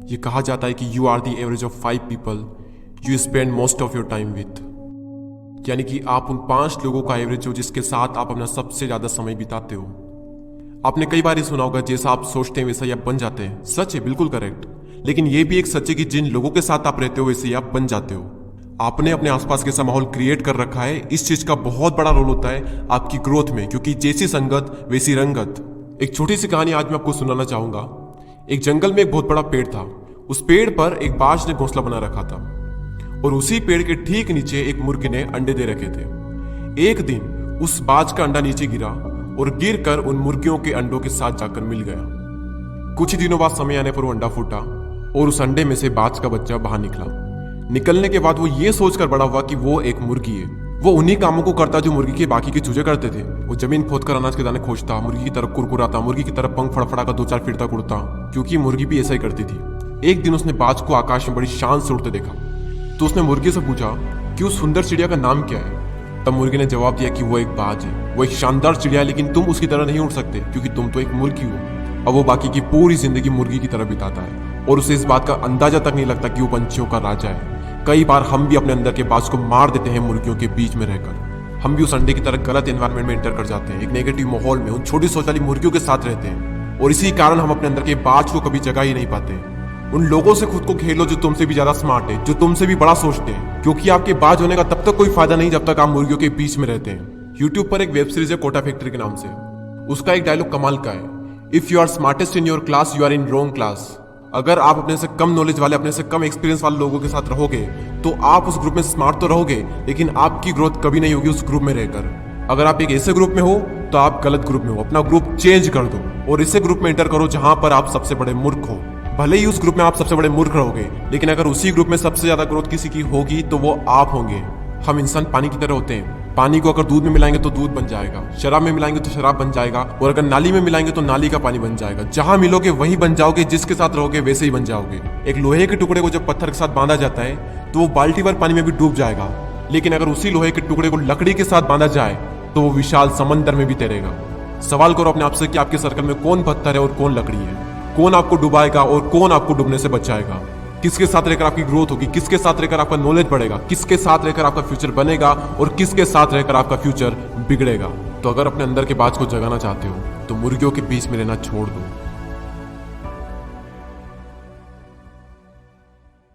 ये कहा जाता है कि you are the average of 5 people you spend most of your time with. यानी कि आप उन 5 लोगों का एवरेज हो जिसके साथ आप अपना सबसे ज्यादा समय बिताते हो। आपने कई बार ये सुना होगा, जैसा आप सोचते हैं वैसा ही आप बन जाते हैं। सच है, बिल्कुल करेक्ट। लेकिन ये भी एक सच है कि जिन लोगों के साथ आप रहते हो वैसे ही आप बन जाते हो। आपने अपने आसपास कैसा माहौल क्रिएट कर रखा है, इस चीज का बहुत बड़ा रोल होता है आपकी ग्रोथ में, क्योंकि जैसी संगत वैसी रंगत। एक छोटी सी कहानी आज मैं आपको सुनाना चाहूंगा। एक जंगल में एक बहुत बड़ा पेड़ था। उस पेड़ पर एक बाज ने घोंसला बना रखा था और उसी पेड़ के ठीक नीचे एक मुर्गी ने अंडे दे रखे थे। एक दिन उस बाज का अंडा नीचे गिरा और गिरकर उन मुर्गियों के अंडों के साथ जाकर मिल गया। कुछ ही दिनों बाद समय आने पर वो अंडा फूटा और उस अंडे में से बाज का बच्चा बाहर निकला। निकलने के बाद वो ये सोचकर बड़ा हुआ कि वो एक मुर्गी है। वो उन्हीं कामों को करता जो मुर्गी के बाकी के चूजे करते थे। वो जमीन खोदकर अनाज के दाने खोजता, मुर्गी की तरफ कुरकुराता, मुर्गी की तरफ पंख फड़फड़ा कर 2-4 फिरता कुड़ता, क्योंकि मुर्गी भी ऐसा ही करती थी। एक दिन उसने बाज को आकाश में बड़ी शान से उड़ते देखा, तो उसने मुर्गी से पूछा कि उस सुंदर चिड़िया का नाम क्या है। तब मुर्गी ने जवाब दिया कि वो एक बाज है। वो एक शानदार चिड़िया है, लेकिन तुम उसकी तरह नहीं उड़ सकते क्योंकि तुम तो एक मुर्गी हो। अब वो बाकी की पूरी जिंदगी मुर्गी की तरह बिताता है और उसे इस बात का अंदाजा तक नहीं लगता कि वो पंछियों का राजा है। कई बार हम भी अपने अंदर के बाज को मार देते हैं मुर्गियों के बीच में रहकर। हम भी उस अंडे की तरह गलत एनवायरनमेंट में एंटर कर जाते हैं, एक नेगेटिव माहौल में उन छोटी सोच वाली मुर्गियों के साथ रहते हैं और इसी कारण हम अपने अंदर के बाज को कभी जगा ही नहीं पाते। उन लोगों से खुद को खेलो जो तुमसे भी ज्यादा स्मार्ट है, जो तुमसे भी बड़ा सोचते हैं, क्योंकि आपके बाज होने का तब तक कोई फायदा नहीं जब तक आप मुर्गियों के बीच में रहते हैं। यूट्यूब पर एक वेब सीरीज है कोटा फैक्ट्री के नाम से। उसका एक डायलॉग कमाल का है, if you are smartest in your class you are in wrong class. अगर आप अपने से कम नॉलेज वाले, अपने से कम एक्सपीरियंस वाले लोगों के साथ रहोगे तो आप उस ग्रुप में स्मार्ट तो रहोगे, लेकिन आपकी ग्रोथ कभी नहीं होगी उस ग्रुप में रहकर। अगर आप एक ऐसे ग्रुप में हो तो आप गलत ग्रुप में हो। अपना ग्रुप चेंज कर दो और ऐसे ग्रुप में एंटर करो जहां पर आप सबसे बड़े मूर्ख हो। भले ही उस ग्रुप में आप सबसे बड़े मूर्ख रहोगे, लेकिन अगर उसी ग्रुप में सबसे ज्यादा ग्रोथ किसी की होगी तो वो आप होंगे। हम इंसान पानी की तरह होते हैं। पानी को अगर दूध में मिलाएंगे तो दूध बन जाएगा, शराब में मिलाएंगे तो शराब बन जाएगा, और अगर नाली में मिलाएंगे तो नाली का पानी बन जाएगा। जहां मिलोगे वहीं बन जाओगे, जिसके साथ रहोगे वैसे ही बन जाओगे। एक लोहे के टुकड़े को जब पत्थर के साथ बांधा जाता है तो वो बाल्टी भर पानी में भी डूब जाएगा, लेकिन अगर उसी लोहे के टुकड़े को लकड़ी के साथ बांधा जाए तो वो विशाल समंदर में भी तैरेगा। सवाल करो अपने आप से कि आपके सर्कल में कौन पत्थर है और कौन लकड़ी है, कौन आपको डुबाएगा और कौन आपको डूबने से बचाएगा। किसके साथ रहकर आपकी ग्रोथ होगी, किसके साथ रहकर आपका नॉलेज बढ़ेगा, किसके साथ रहकर आपका फ्यूचर बनेगा और किसके साथ रहकर आपका फ्यूचर बिगड़ेगा। तो अगर अपने अंदर के बाज को जगाना चाहते हो तो मुर्गियों के बीच में रहना छोड़ दो।